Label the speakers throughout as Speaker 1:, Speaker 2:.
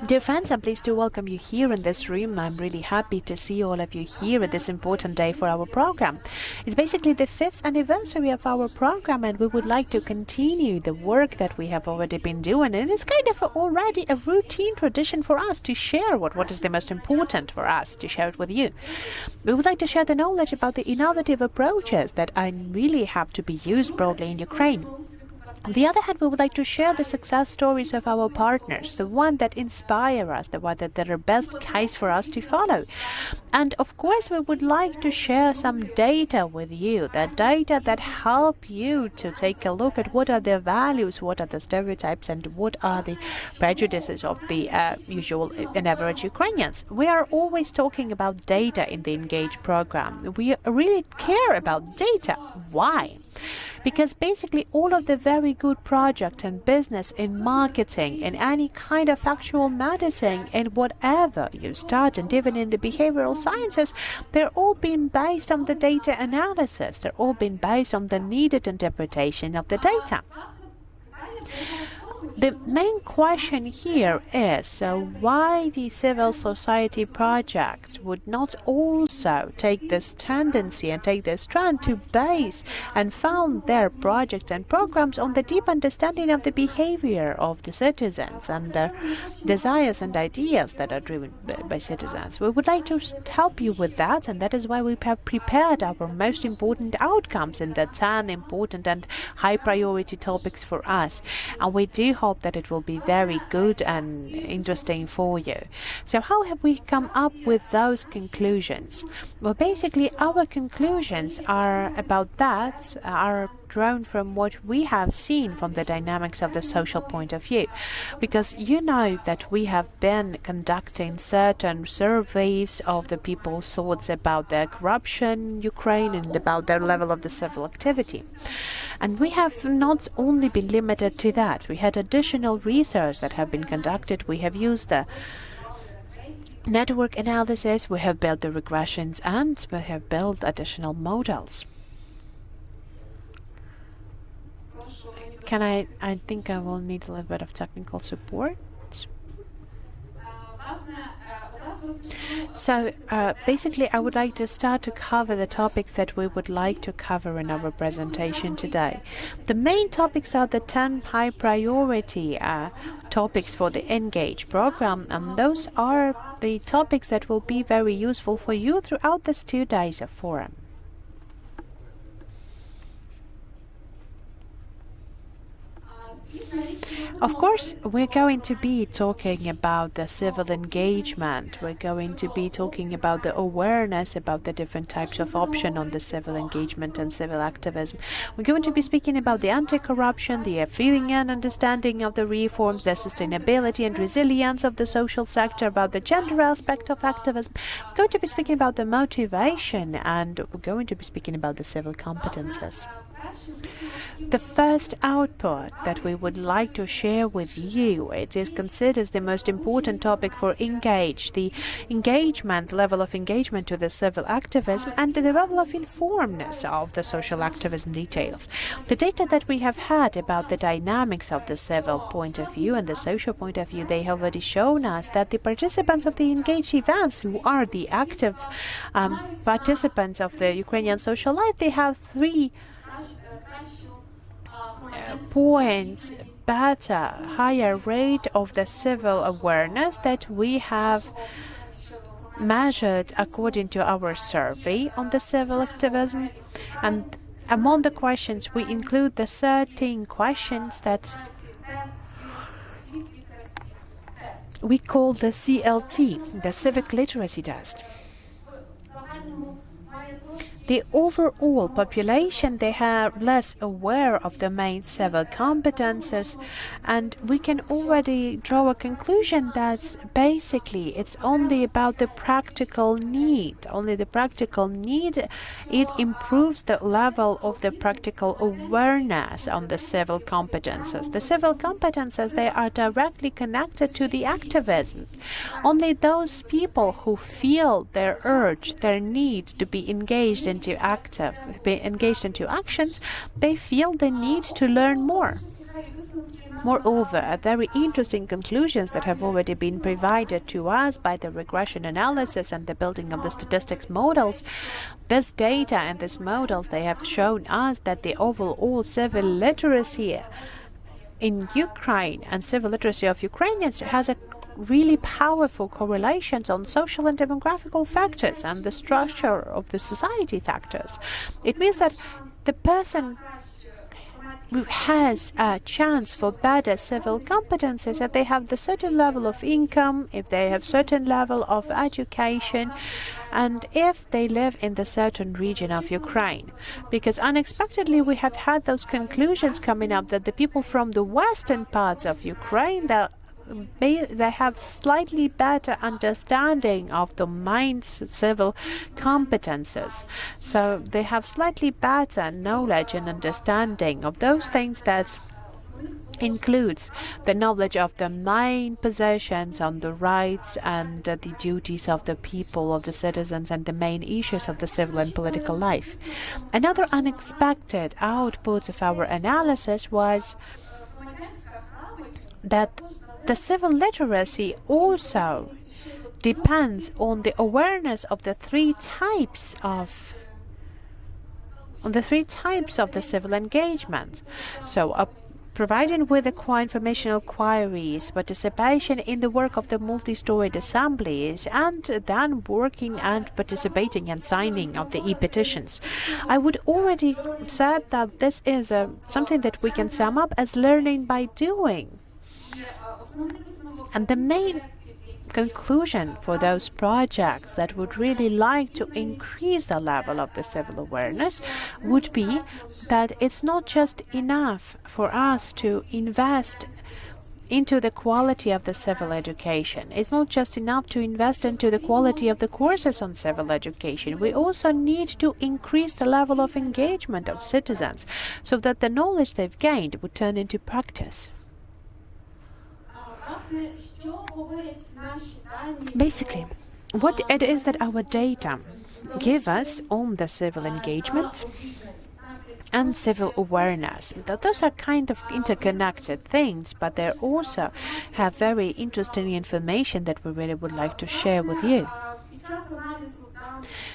Speaker 1: Dear friends, I'm pleased to welcome you here in this room. I'm really happy to see all of you here at this important day for our program. It's basically the 5th anniversary of our program, and we would like to continue the work that we have already been doing. And it's kind of already a routine tradition for us to share what is the most important for us, to share it with you. We would like to share the knowledge about the innovative approaches that really have to be used broadly in Ukraine. On the other hand, we would like to share the success stories of our partners, the one that inspire us, the one that are best case for us to follow. And of course, we would like to share some data with you, the data that help you to take a look at what are the values, what are the stereotypes, and what are the prejudices of the usual and average Ukrainians. We are always talking about data in the Engage program. We really care about data. Why? Because basically all of the very good project and business in marketing, in any kind of actual medicine, and whatever you start, and even in the behavioral sciences, they're all being based on the data analysis. They're all being based on the needed interpretation of the data. The main question here is why the civil society projects would not also take this tendency and take this trend to base and found their projects and programs on the deep understanding of the behavior of the citizens and their desires and ideas that are driven by citizens. We would like to help you with that, and that is why we have prepared our most important outcomes in the 10 important and high priority topics for us. And we do hope that it will be very good and interesting for you. So how have we come up with those conclusions? Well, basically our conclusions are about that, are drawn from what we have seen from the dynamics of the social point of view. Because you know that we have been conducting certain surveys of the people's thoughts about their corruption in Ukraine and about their level of the civil activity. And we have not only been limited to that. We had additional research that have been conducted. We have used the network analysis, we have built the regressions, and we have built additional models. I think I will need a little bit of technical support. So basically I would like to start to cover the topics that we would like to cover in our presentation today. The main topics are the 10 high priority topics for the Engage program, and those are the topics that will be very useful for you throughout these 2 days of forum. Of course, we're going to be talking about the civil engagement. We're going to be talking about the awareness about the different types of option on the civil engagement and civil activism. We're going to be speaking about the anti-corruption, the feeling and understanding of the reforms, the sustainability and resilience of the social sector, about the gender aspect of activism. We're going to be speaking about the motivation, and we're going to be speaking about the civil competences. The first output that we would like to share with you, it is considered the most important topic for Engage, the engagement, level of engagement to the civil activism, and the level of informedness of the social activism details. The data that we have had about the dynamics of the civil point of view and the social point of view, they have already shown us that the participants of the Engage events, who are the active participants of the Ukrainian social life, they have 3 points better, higher rate of the civil awareness that we have measured according to our survey on the civil activism. And among the questions, we include the 13 questions that we call the CLT, the civic literacy test. The overall population, they are less aware of the main civil competences, and we can already draw a conclusion that basically it's only about the practical need. Only the practical need, it improves the level of the practical awareness on the civil competences. The civil competences, they are directly connected to the activism. Only those people who feel their urge, their need to be engaged into actions, they feel the need to learn more. Moreover, very interesting conclusions that have already been provided to us by the regression analysis and the building of the statistics models. This data and these models, they have shown us that the overall civil literacy in Ukraine and civil literacy of Ukrainians has a really powerful correlations on social and demographical factors and the structure of the society factors. It means that the person who has a chance for better civil competences if they have the certain level of income, if they have certain level of education, and if they live in the certain region of Ukraine. Because unexpectedly we have had those conclusions coming up that the people from the western parts of Ukraine, they have slightly better understanding of the mind's civil competences. So they have slightly better knowledge and understanding of those things that includes the knowledge of the main positions on the rights and the duties of the people, of the citizens, and the main issues of the civil and political life. Another unexpected output of our analysis was that the civil literacy also depends on the awareness of the three types of the civil engagement. So providing with the informational queries, participation in the work of the multi-storied assemblies, and then working and participating and signing of the e-petitions. I would already said that this is something that we can sum up as learning by doing. And the main conclusion for those projects that would really like to increase the level of the civil awareness would be that it's not just enough for us to invest into the quality of the civil education. It's not just enough to invest into the quality of the courses on civil education. We also need to increase the level of engagement of citizens so that the knowledge they've gained would turn into practice. Basically, what it is that our data give us on the civil engagement and civil awareness, that those are kind of interconnected things, but they also have very interesting information that we really would like to share with you.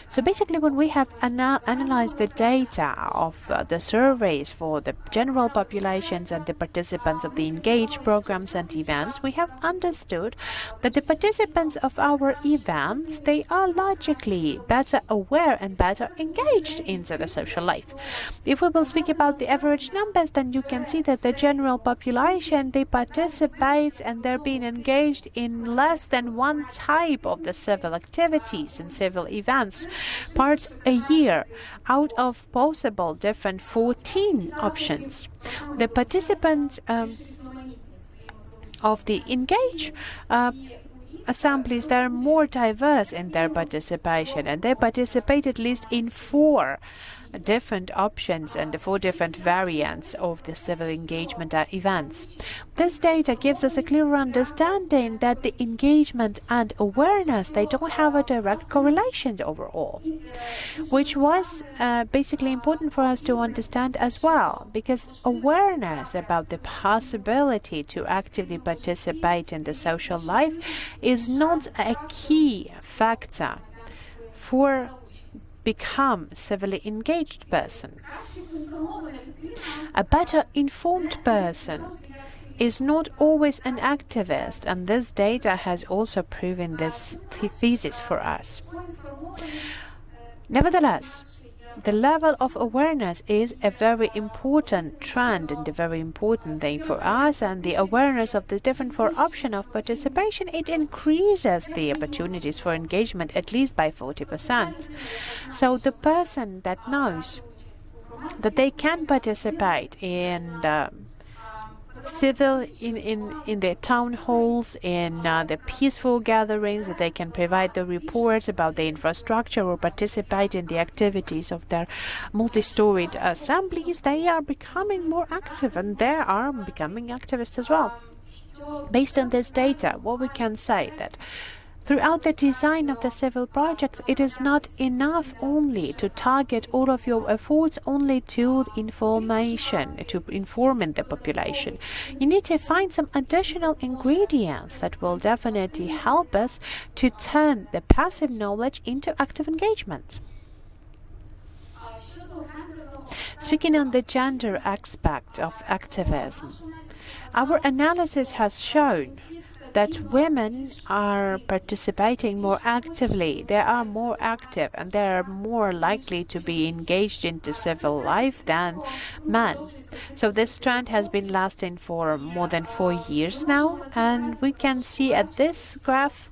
Speaker 1: So basically, when we have analyzed the data of the surveys for the general populations and the participants of the engaged programs and events, we have understood that the participants of our events, they are logically better aware and better engaged into the social life. If we will speak about the average numbers, then you can see that the general population, they participate and they're being engaged in less than one type of the civil activities and civil events, parts a year out of possible different 14 options. The participants of the engaged assemblies, they are more diverse in their participation, and they participate at least in 4 different options and the 4 different variants of the civil engagement events. This data gives us a clearer understanding that the engagement and awareness, they don't have a direct correlation overall, which was basically important for us to understand as well, because awareness about the possibility to actively participate in the social life is not a key factor for become civilly engaged person. A better informed person is not always an activist, and this data has also proven this thesis for us. Nevertheless, the level of awareness is a very important trend and a very important thing for us, and the awareness of the different 4 options of participation, it increases the opportunities for engagement at least by 40%. So the person that knows that they can participate in the civil in the town halls, in the peaceful gatherings, that they can provide the reports about the infrastructure or participate in the activities of their multi-storied assemblies, they are becoming more active and they are becoming activists as well. Based on this data, what we can say that Throughout the design of the civil projects, it is not enough only to target all of your efforts only to information, to informing the population. You need to find some additional ingredients that will definitely help us to turn the passive knowledge into active engagement. Speaking on the gender aspect of activism, our analysis has shown that women are participating more actively. They are more active and they are more likely to be engaged into civil life than men. So this trend has been lasting for more than 4 years now, and we can see at this graph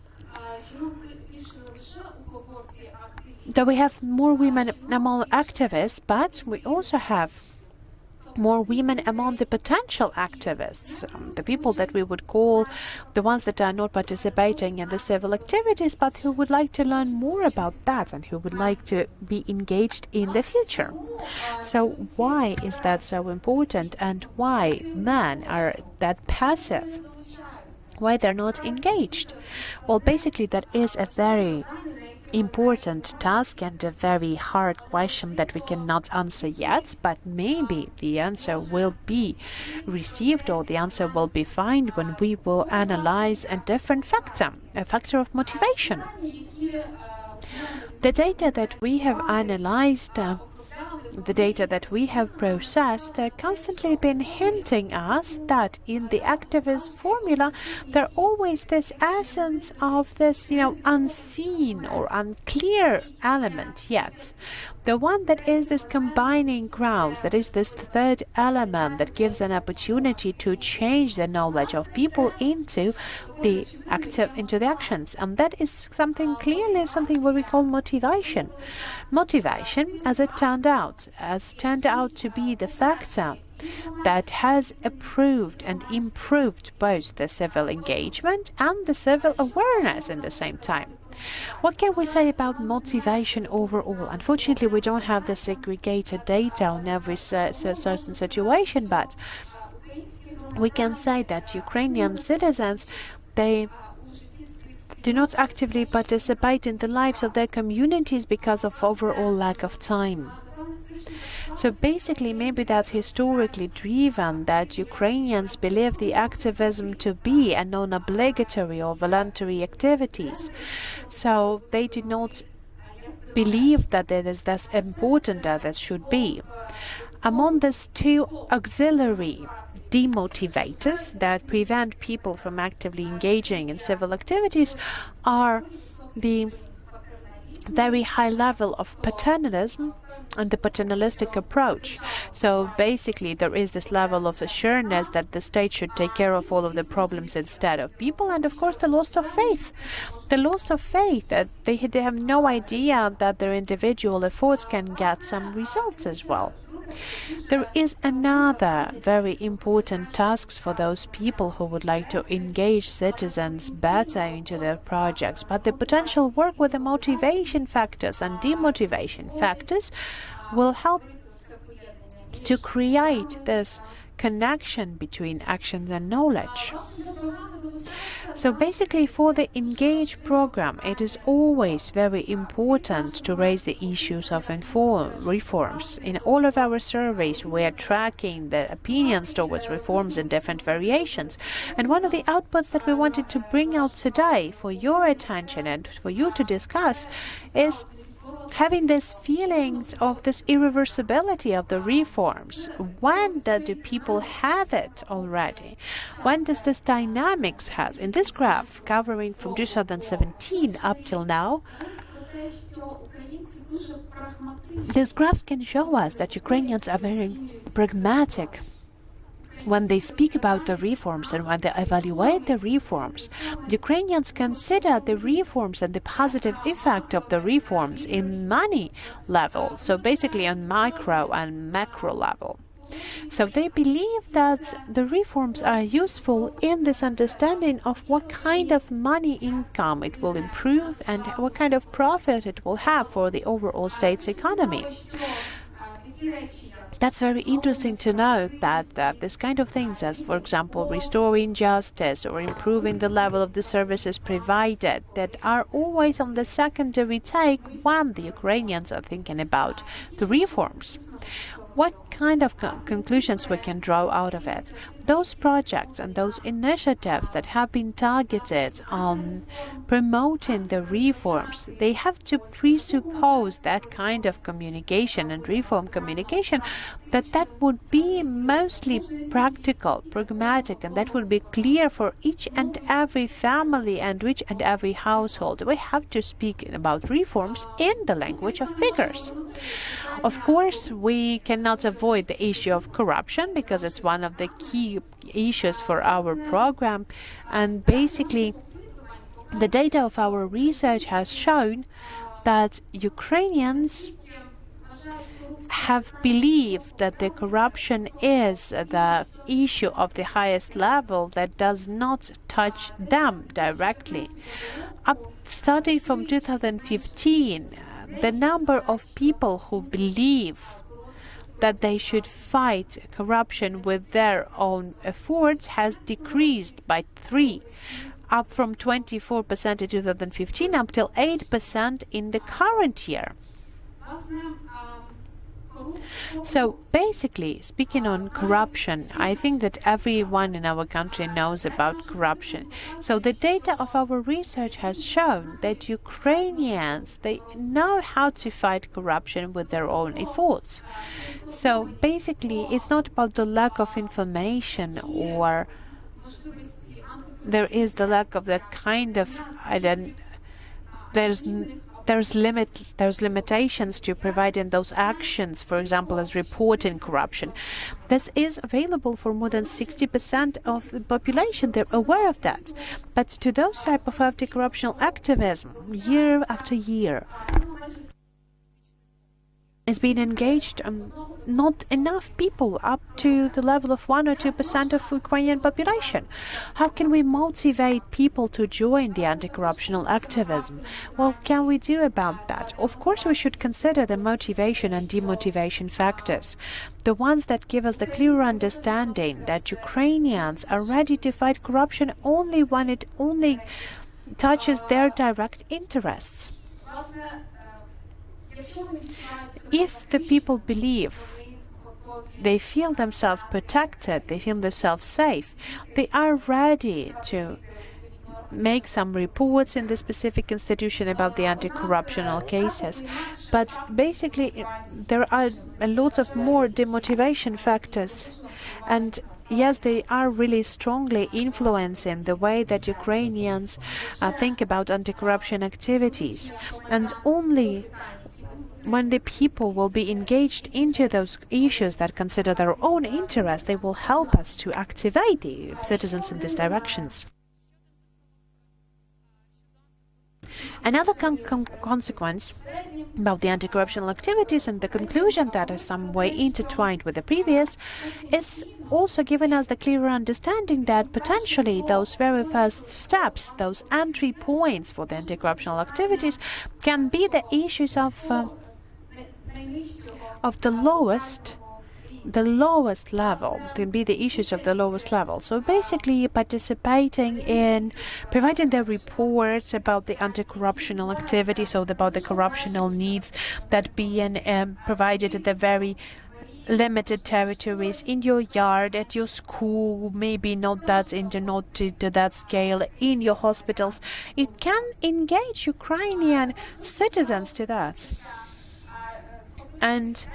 Speaker 1: that we have more women among activists, but we also have more women among the potential activists, the people that we would call the ones that are not participating in the civil activities, but who would like to learn more about that and who would like to be engaged in the future. So why is that so important, and why men are that passive? Why they're not engaged? Well, basically that is a very important task and a very hard question that we cannot answer yet, but maybe the answer will be received, or the answer will be found when we will analyze a different factor, a factor of motivation. The data that we have analyzed, the data that we have processed, they're constantly been hinting us that in the activist formula, there always this essence of this, unseen or unclear element yet. The one that is this combining ground, that is this third element that gives an opportunity to change the knowledge of people into the actions, and that is something what we call motivation. Motivation, as it turned out, has turned out to be the factor that has approved and improved both the civil engagement and the civil awareness in the same time. What can we say about motivation overall? Unfortunately, we don't have the segregated data on every certain situation, but we can say that Ukrainian citizens, they do not actively participate in the lives of their communities because of overall lack of time. So basically, maybe that's historically driven, that Ukrainians believe the activism to be a non-obligatory or voluntary activities. So they do not believe that it is as important as it should be. Among these two auxiliary demotivators that prevent people from actively engaging in civil activities are the very high level of paternalism and the paternalistic approach. So basically there is this level of assuredness that the state should take care of all of the problems instead of people, and of course the loss of faith. The loss of faith that they have no idea that their individual efforts can get some results as well. There is another very important task for those people who would like to engage citizens better into their projects, but the potential work with the motivation factors and demotivation factors will help to create this connection between actions and knowledge. So basically, for the Engage program, it is always very important to raise the issues of reforms. In all of our surveys, we are tracking the opinions towards reforms in different variations. And one of the outputs that we wanted to bring out today for your attention and for you to discuss is having these feelings of this irreversibility of the reforms. When do people have it already? When does this dynamics has? In this graph, covering from 2017 up till now, these graphs can show us that Ukrainians are very pragmatic when they speak about the reforms and when they evaluate the reforms. Ukrainians consider the reforms and the positive effect of the reforms in many levels, so basically on micro and macro level. So they believe that the reforms are useful in this understanding of what kind of money income it will improve and what kind of profit it will have for the overall state's economy. That's very interesting to note that this kind of things as, for example, restoring justice or improving the level of the services provided, that are always on the secondary take when the Ukrainians are thinking about the reforms. What kind of conclusions we can draw out of it? Those projects and those initiatives that have been targeted on promoting the reforms, they have to presuppose that kind of communication and reform communication, that would be mostly practical, pragmatic, and that would be clear for each and every family and each and every household. We have to speak about reforms in the language of figures. Of course, we cannot avoid the issue of corruption because it's one of the key issues for our program. And basically, the data of our research has shown that Ukrainians have believed that the corruption is the issue of the highest level that does not touch them directly. Starting from 2015, the number of people who believe that they should fight corruption with their own efforts has decreased by 3, up from 24% in 2015 up till 8% in the current year. So basically, speaking on corruption, I think that everyone in our country knows about corruption. So the data of our research has shown that Ukrainians, they know how to fight corruption with their own efforts. So basically, it's not about the lack of information, or there is the lack of that kind of there's limitations to providing those actions, for example, as reporting corruption. This is available for more than 60% of the population. They're aware of that. But to those type of anti-corruption activism, year after year, is being engaged not enough people, up to the level of 1 or 2% of Ukrainian population. How can we motivate people to join the anti-corruptional activism? What can we do about that? Of course, we should consider the motivation and demotivation factors, the ones that give us the clear understanding that Ukrainians are ready to fight corruption only when it only touches their direct interests. If the people believe they feel themselves protected, they feel themselves safe, they are ready to make some reports in the specific institution about the anti-corruptional cases. But basically, there are a lot of more demotivation factors. And yes, they are really strongly influencing the way that Ukrainians think about anti-corruption activities. And only when the people will be engaged into those issues that consider their own interests, they will help us to activate the citizens in these directions. Another consequence about the anti-corruption activities, and the conclusion that is some way intertwined with the previous, is also giving us the clearer understanding that potentially those very first steps, those entry points for the anti-corruption activities, can be the issues of the lowest level, can be the issues of the lowest level. So basically, participating in providing the reports about the anti-corruptional activity, so about the corruptional needs that being provided at the very limited territories, in your yard, at your school, maybe not to that scale, in your hospitals. It can engage Ukrainian citizens to that. And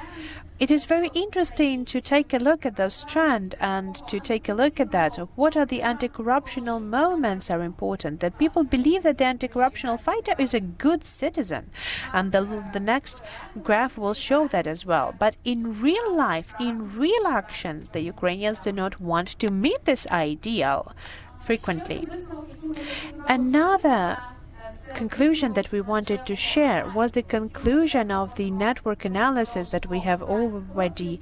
Speaker 1: it is very interesting to take a look at those trends and to take a look at that. What are the anti-corruptional moments are important, that people believe that the anti-corruptional fighter is a good citizen. And the next graph will show that as well. But in real life, in real actions, the Ukrainians do not want to meet this ideal frequently. Another conclusion that we wanted to share was the conclusion of the network analysis that we have already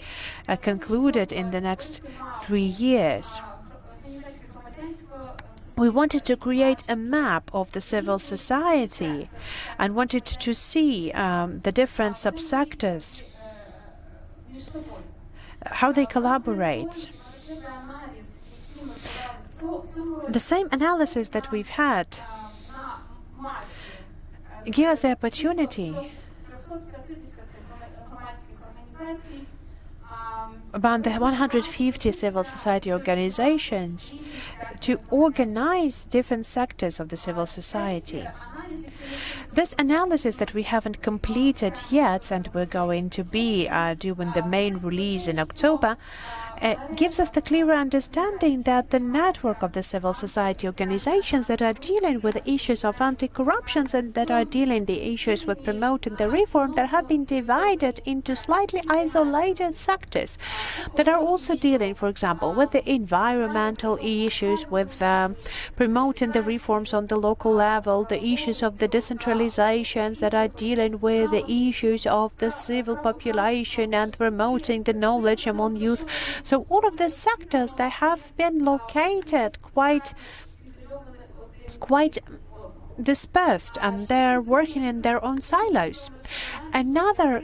Speaker 1: concluded in the next 3 years. We wanted to create a map of the civil society and wanted to see the different subsectors how they collaborate. The same analysis that we've had give us the opportunity about the 150 civil society organizations to organize different sectors of the civil society. This analysis that we haven't completed yet, and we're going to be doing the main release in October, gives us the clearer understanding that the network of the civil society organizations that are dealing with the issues of anti-corruption and that are dealing the issues with promoting the reform that have been divided into slightly isolated sectors that are also dealing, for example, with the environmental issues, with promoting the reforms on the local level, the issues of the decentralizations that are dealing with the issues of the civil population and promoting the knowledge among youth. So all of these sectors, they have been located quite dispersed, and they're working in their own silos. Another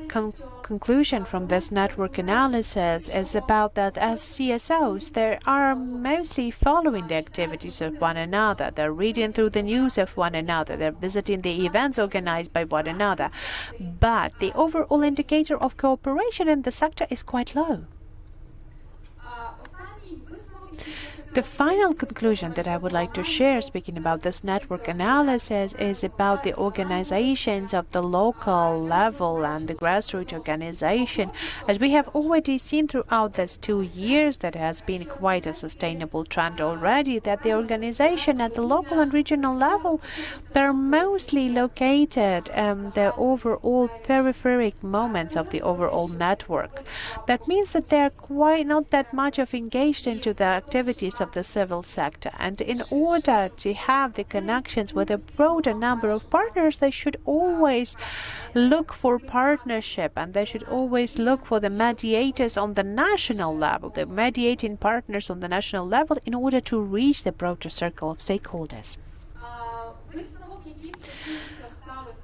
Speaker 1: conclusion from this network analysis is about that as CSOs, they are mostly following the activities of one another. They're reading through the news of one another. They're visiting the events organized by one another. But the overall indicator of cooperation in the sector is quite low. The final conclusion that I would like to share, speaking about this network analysis, is about the organizations of the local level and the grassroots organization. As we have already seen throughout these 2 years, that has been quite a sustainable trend already, that the organization at the local and regional level, they're mostly located in the overall peripheric moments of the overall network. That means that they're quite not that much of engaged into the activities of the civil sector, and in order to have the connections with a broader number of partners, they should always look for partnership, and they should always look for the mediators on the national level, the mediating partners on the national level, in order to reach the broader circle of stakeholders.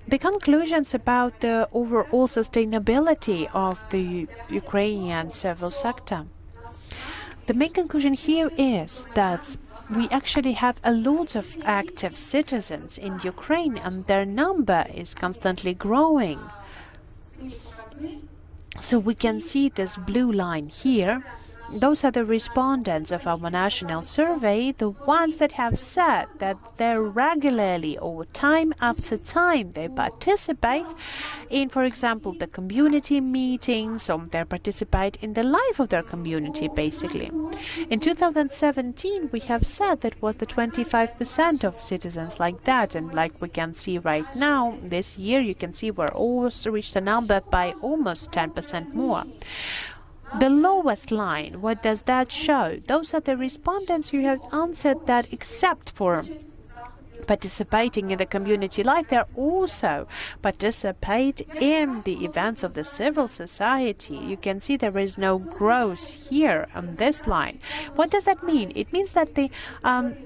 Speaker 1: The conclusions about the overall sustainability of the Ukrainian civil sector. The main conclusion here is that we actually have a lot of active citizens in Ukraine, and their number is constantly growing. So we can see this blue line here. Those are the respondents of our national survey, the ones that have said that they regularly or time after time they participate in, for example, the community meetings, or they participate in the life of their community, basically. In 2017, we have said that was the 25% of citizens like that, and like we can see right now, this year you can see we're almost reached a number by almost 10% more. The lowest line, what does that show? Those are the respondents who have answered that except for participating in the community life, they also participate in the events of the civil society. You can see there is no growth here on this line. What does that mean? It means that the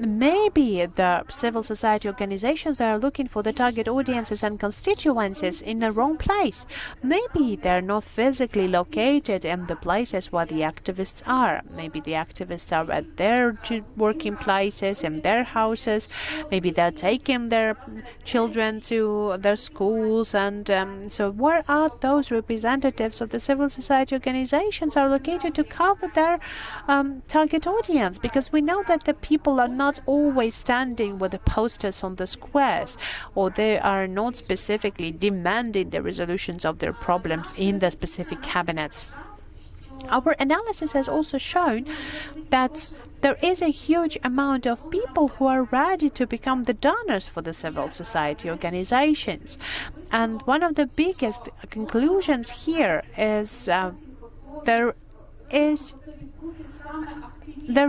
Speaker 1: maybe the civil society organizations are looking for the target audiences and constituencies in the wrong place. Maybe they're not physically located in the places where the activists are. Maybe the activists are at their working places, in their houses. Maybe they're taking their children to their schools, and so where are those representatives of the civil society organizations are located to cover their target audience? Because we know that the people are not always standing with the posters on the squares, or they are not specifically demanding the resolutions of their problems in the specific cabinets. Our analysis has also shown that there is a huge amount of people who are ready to become the donors for the civil society organizations. And one of the biggest conclusions here is there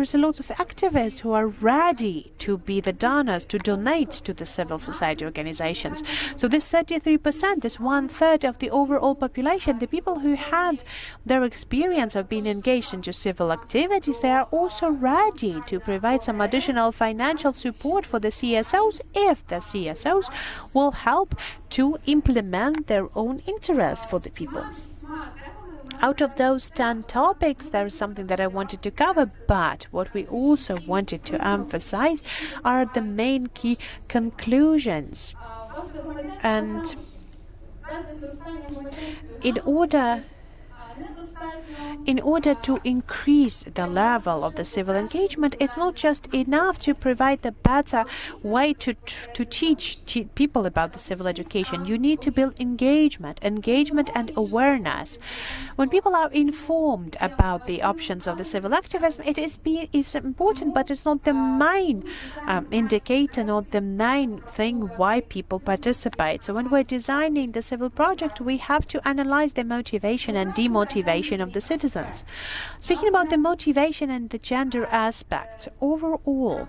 Speaker 1: is a lot of activists who are ready to be the donors, to donate to the civil society organizations. So this 33% is 1/3 of the overall population. The people who had their experience of being engaged into civil activities, they are also ready to provide some additional financial support for the CSOs if the CSOs will help to implement their own interests for the people. Out of those 10 topics, there is something that I wanted to cover, but what we also wanted to emphasize are the main key conclusions. And in order to increase the level of the civil engagement, it's not just enough to provide a better way to teach people about the civil education. You need to build engagement and awareness. When people are informed about the options of the civil activism, it is important, but it's not the main indicator, not the main thing why people participate. So when we're designing the civil project, we have to analyze the motivation and demotivation of the citizens. Speaking about the motivation and the gender aspect, overall,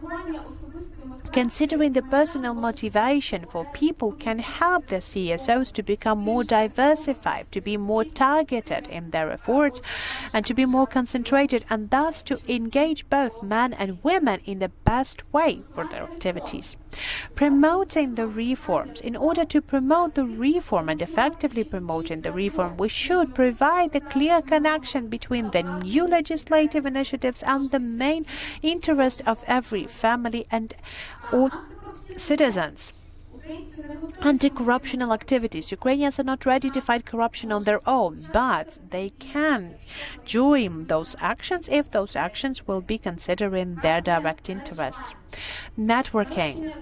Speaker 1: considering the personal motivation for people can help the CSOs to become more diversified, to be more targeted in their efforts, and to be more concentrated, and thus to engage both men and women in the best way for their activities. Promoting the reforms. In order to promote the reform and effectively promoting the reform, we should provide a clear connection between the new legislative initiatives and the main interest of every family and all citizens. Anti-corruptional activities. Ukrainians are not ready to fight corruption on their own, but they can join those actions if those actions will be considering their direct interests. Networking.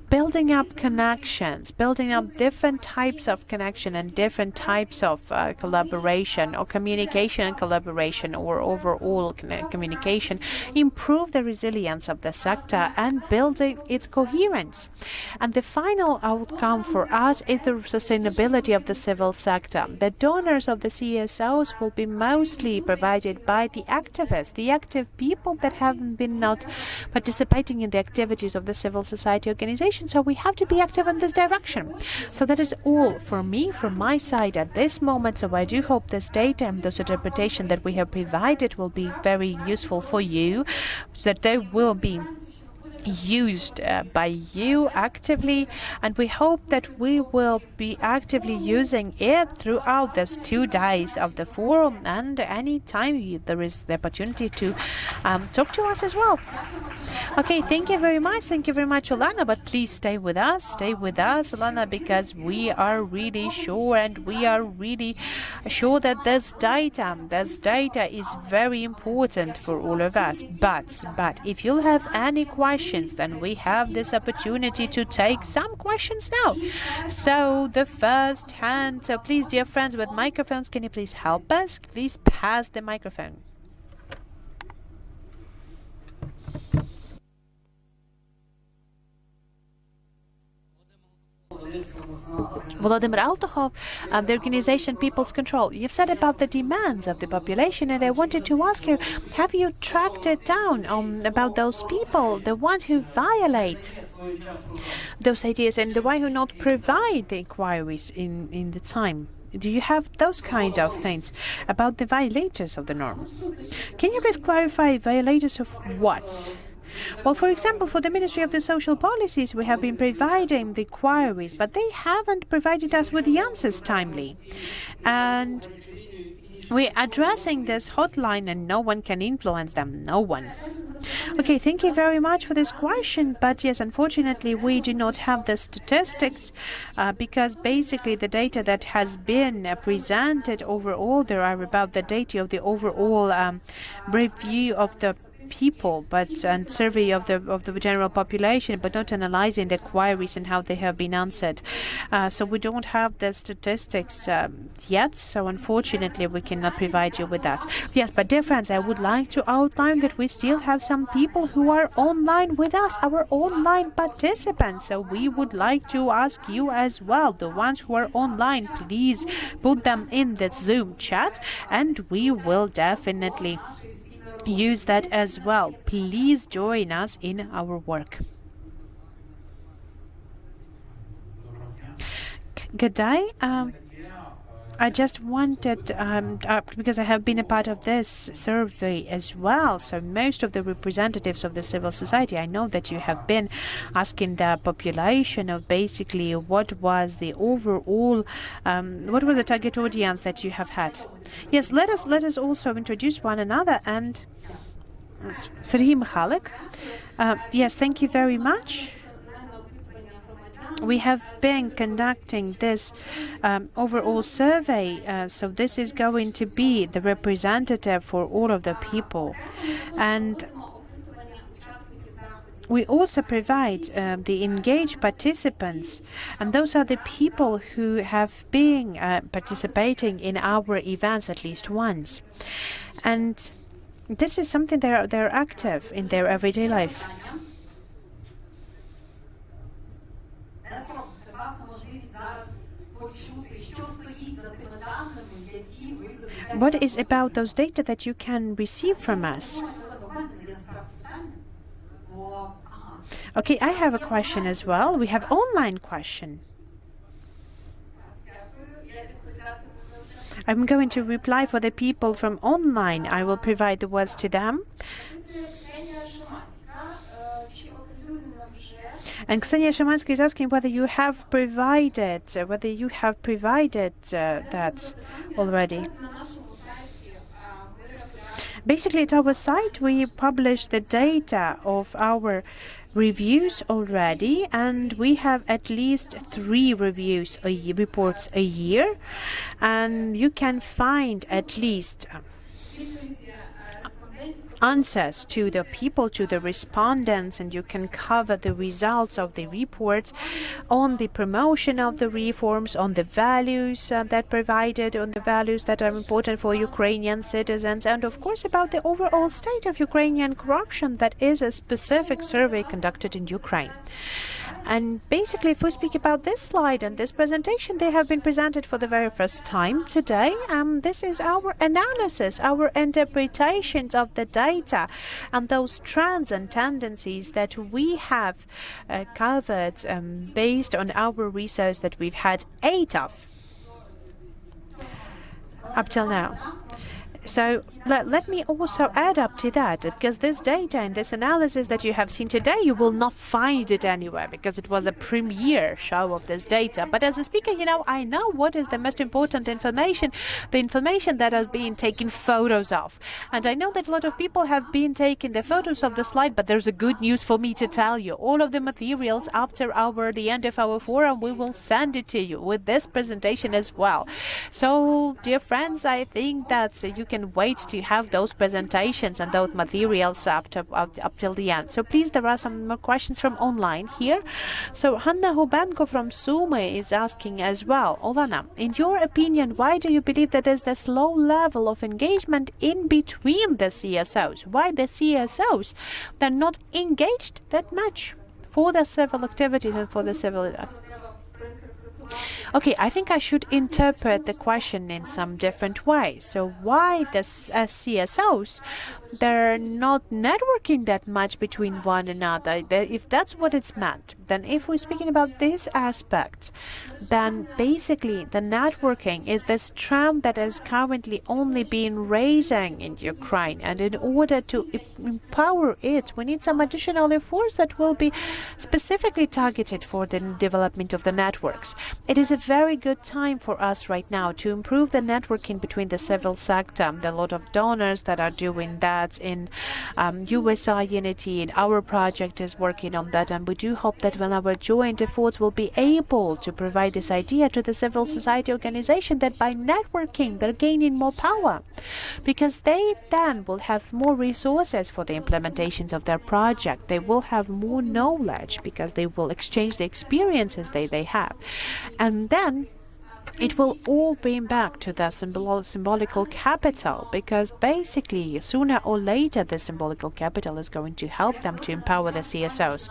Speaker 1: Building up connections, building up different types of connection and different types of collaboration or communication and collaboration or overall communication, improve the resilience of the sector and building its coherence. And the final outcome for us is the sustainability of the civil sector. The donors of the CSOs will be mostly provided by the activists, the active people that have been not participating in the activities of the civil society organization. So we have to be active in this direction. So that is all for me, from my side at this moment. So I do hope this data and this interpretation that we have provided will be very useful for you, that they will be used by you actively, and we hope that we will be actively using it throughout these 2 days of the forum, and anytime there is the opportunity to talk to us as well. Okay, thank you very much, Olena, but please stay with us, Olena, because we are really sure that this data is very important for all of us. But if you'll have any questions, then we have this opportunity to take some questions now. So the first hand, so please, dear friends with microphones, can you please help us? Please pass the microphone. Volodymyr Altukhov, the organization People's Control. You've said about the demands of the population, and I wanted to ask you, have you tracked it down about those people, the ones who violate those ideas and the one who not provide the inquiries in the time? Do you have those kind of things about the violators of the norm? Can you please clarify violators of what? Well, for example, for the Ministry of the Social Policies, we have been providing the inquiries, but they haven't provided us with the answers timely. And we're addressing this hotline and no one can influence them, no one. Okay, thank you very much for this question, but yes, unfortunately, we do not have the statistics because basically the data that has been presented overall, there are about the data of the overall review of the people, and survey of the general population, but not analyzing the inquiries and how they have been answered. So we don't have the statistics yet, so unfortunately we cannot provide you with that. Yes, but dear friends, I would like to outline that we still have some people who are online with us, our online participants. So we would like to ask you as well, the ones who are online, please put them in the Zoom chat and we will definitely use that as well. Please join us in our work. Good day. I just wanted, because I have been a part of this survey as well, so most of the representatives of the civil society, I know that you have been asking the population of basically what was the overall, what was the target audience that you have had. Yes, let us also introduce one another. And Sergei Mikhalik. Yes, thank you very much. We have been conducting this overall survey, so this is going to be the representative for all of the people. And we also provide the engaged participants, and those are the people who have been participating in our events at least once. And this is something they're active in their everyday life. What is about those data that you can receive from us? Okay, I have a question as well. We have online question. I'm going to reply for the people from online. I will provide the words to them. And Ksenia Szymanska is asking whether you have provided that already. Basically, at our site, we publish the data of our reviews already, and we have at least 3 reports a year, and you can find at least answers to the people, to the respondents, and you can cover the results of the reports on the promotion of the reforms, on the values that provided, on the values that are important for Ukrainian citizens, and of course about the overall state of Ukrainian corruption. That is a specific survey conducted in Ukraine. And basically, if we speak about this slide and this presentation, they have been presented for the very first time today. This is our analysis, our interpretations of the data and those trends and tendencies that we have covered based on our research that we've had 8 of up till now. So let me also add up to that, because this data and this analysis that you have seen today, you will not find it anywhere, because it was a premiere show of this data. But as a speaker, I know what is the most important information, the information that has been taken photos of. And I know that a lot of people have been taking the photos of the slide, but there's a good news for me to tell you. All of the materials after the end of our forum, we will send it to you with this presentation as well. So, dear friends, I think that you can wait to have those presentations and those materials up till the end. So please, there are some more questions from online here. So Hanna Hubenko from Sumy is asking as well, Olena, in your opinion, why do you believe that there's this low level of engagement in between the CSOs? Why the CSOs, they're not engaged that much for the civil activities and for the civil Okay, I think I should interpret the question in some different way. So why the CSOs, they're not networking that much between one another? If that's what it's meant, then if we're speaking about this aspect, then basically the networking is this trend that is currently only being raising in Ukraine. And in order to empower it, we need some additional efforts that will be specifically targeted for the development of the networks. It is a very good time for us right now to improve the networking between the civil sector. There are a lot of donors that are doing that in USAID Unity, and our project is working on that, and we do hope that when our joint efforts will be able to provide this idea to the civil society organization, that by networking they're gaining more power, because they then will have more resources for the implementations of their project. They will have more knowledge because they will exchange the experiences they have. And then it will all bring back to the symbolical capital, because basically sooner or later the symbolical capital is going to help them to empower the CSOs.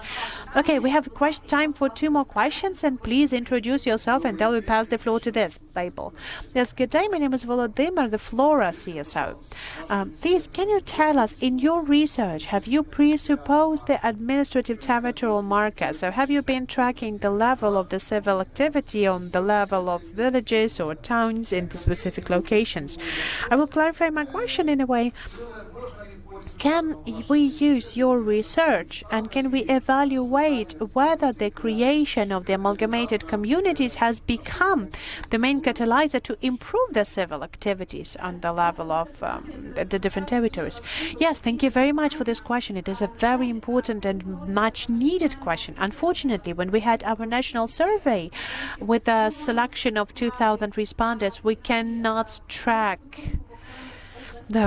Speaker 1: Okay, we have time for 2 more questions, and please introduce yourself and then we pass the floor to this label. Yes, good day, my name is Volodymyr, the Flora CSO. Please, can you tell us, in your research, have you presupposed the administrative territorial marker? So have you been tracking the level of the civil activity on the level of villages or towns in the specific locations. I will clarify my question in a way. Can we use your research and can we evaluate whether the creation of the amalgamated communities has become the main catalyzer to improve the civil activities on the level of the different territories? Yes, thank you very much for this question. It is a very important and much needed question. Unfortunately, when we had our national survey with a selection of 2,000 respondents, we cannot track the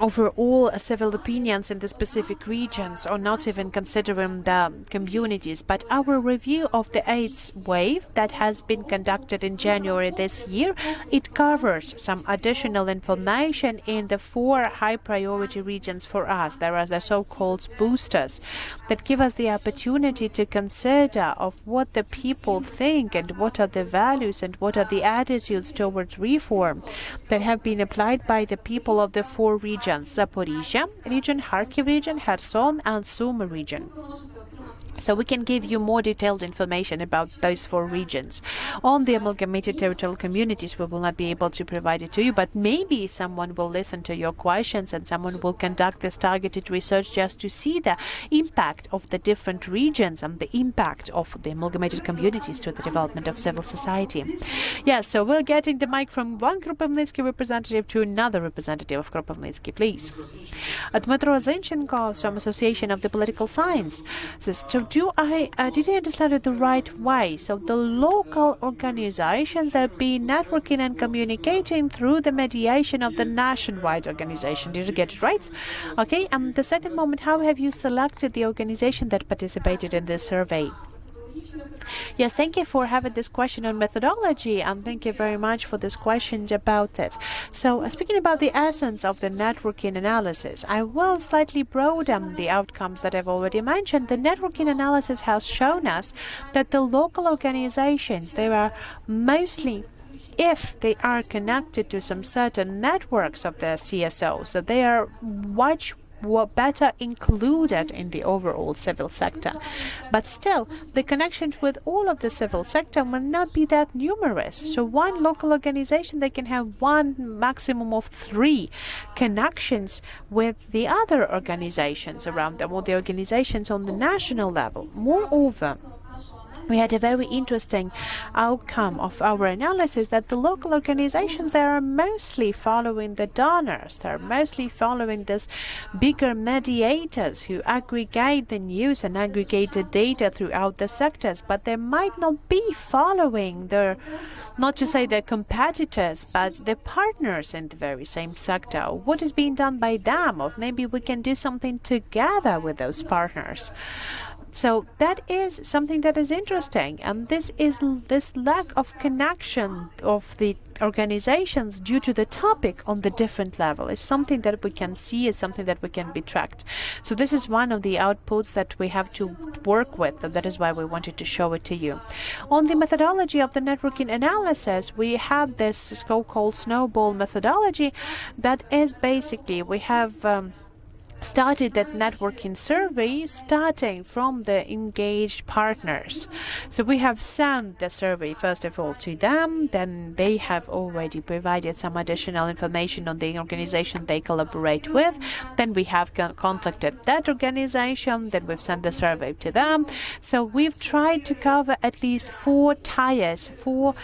Speaker 1: overall civil opinions in the specific regions, or not even considering the communities. But our review of the AIDS wave that has been conducted in January this year, it covers some additional information in the 4 high priority regions for us. There are the so-called boosters that give us the opportunity to consider of what the people think and what are the values and what are the attitudes towards reform that have been applied by the people of the 4 regions: Zaporizhia region, Kharkiv region, Kherson and Sumy region. So we can give you more detailed information about those 4 regions. On the amalgamated territorial communities, we will not be able to provide it to you, but maybe someone will listen to your questions and someone will conduct this targeted research just to see the impact of the different regions and the impact of the amalgamated communities to the development of civil society. Yes, so we're getting the mic from one Kropivnitsky representative to another representative of Kropivnitsky, please. Dmitro Zinchenko from Association of the Political Science says, did I understand it the right way? So the local organizations have been networking and communicating through the mediation of the nationwide organization. Did you get it right? Okay, and the second moment, how have you selected the organization that participated in this survey? Yes, thank you for having this question on methodology, and thank you very much for this question about it. So, speaking about the essence of the networking analysis, I will slightly broaden the outcomes that I've already mentioned. The networking analysis has shown us that the local organizations, they are mostly, if they are connected to some certain networks of the CSOs, that they are much better included in the overall civil sector. But still, the connections with all of the civil sector will not be that numerous. So one local organization, they can have 1 maximum of 3 connections with the other organizations around them, or the organizations on the national level. Moreover, we had a very interesting outcome of our analysis that the local organizations, they are mostly following the donors. They're mostly following these bigger mediators who aggregate the news and aggregate the data throughout the sectors, but they might not be following their, not to say their competitors, but the partners in the very same sector. What is being done by them, or maybe we can do something together with those partners. So that is something that is interesting, and this lack of connection of the organizations due to the topic on the different level is something that we can see, is something that we can be tracked. So this is one of the outputs that we have to work with, and that is why we wanted to show it to you. On the methodology of the networking analysis, we have this so-called snowball methodology that is basically, we have started that networking survey starting from the engaged partners. So we have sent the survey first of all to them, then they have already provided some additional information on the organization they collaborate with, then we have contacted that organization, then we've sent the survey to them. So we've tried to cover at least 4 tiers, 4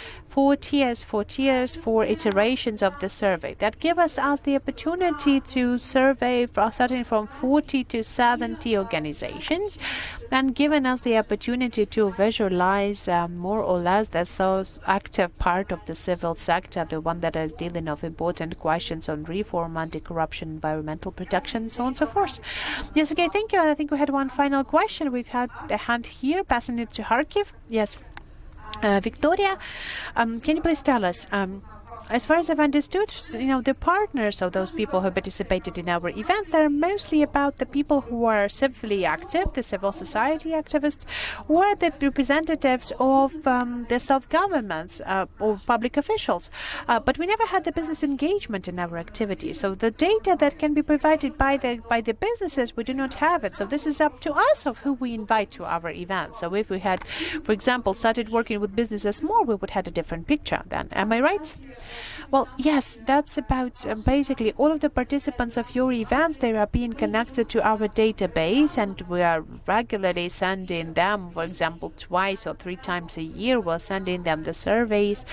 Speaker 1: iterations of the survey that give us the opportunity to survey starting from 40 to 70 organizations, and given us the opportunity to visualize more or less the so active part of the civil sector, the one that is dealing with important questions on reform, anti-corruption, environmental protection, so on and so forth. Yes, okay, thank you. I think we had one final question. We've had a hand here, passing it to Kharkiv. Yes. Victoria, can you please tell us, as far as I've understood, the partners of those people who participated in our events, they're mostly about the people who are civilly active, the civil society activists, or the representatives of the self-governments or public officials. But we never had the business engagement in our activities. So the data that can be provided by the businesses, we do not have it. So this is up to us of who we invite to our events. So if we had, for example, started working with businesses more, we would have a different picture then. Am I right? Well, yes, that's about basically all of the participants of your events. They are being connected to our database, and we are regularly sending them, for example, 2 or 3 times a year. We're sending them the surveys.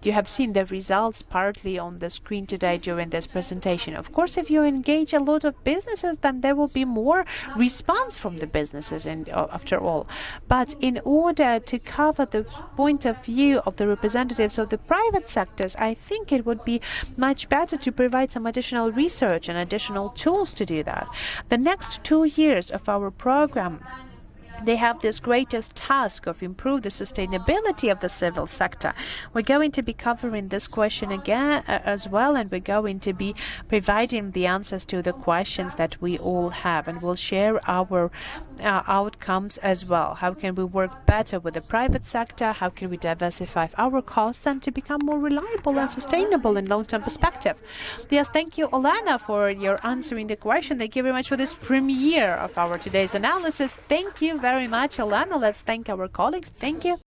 Speaker 1: You have seen the results partly on the screen today during this presentation. Of course, if you engage a lot of businesses, then there will be more response from the businesses after all. But in order to cover the point of view of the representatives of the private sectors, I think it would be much better to provide some additional research and additional tools to do that. The next 2 years of our program, they have this greatest task of improve the sustainability of the civil sector. We're going to be covering this question again as well, and we're going to be providing the answers to the questions that we all have, and we'll share our outcomes as well. How can we work better with the private sector? How can we diversify our costs and to become more reliable and sustainable in long-term perspective? Yes, thank you, Olena, for your answering the question. Thank you very much for this premiere of our today's analysis. Thank you very much, Olena. Let's thank our colleagues. Thank you.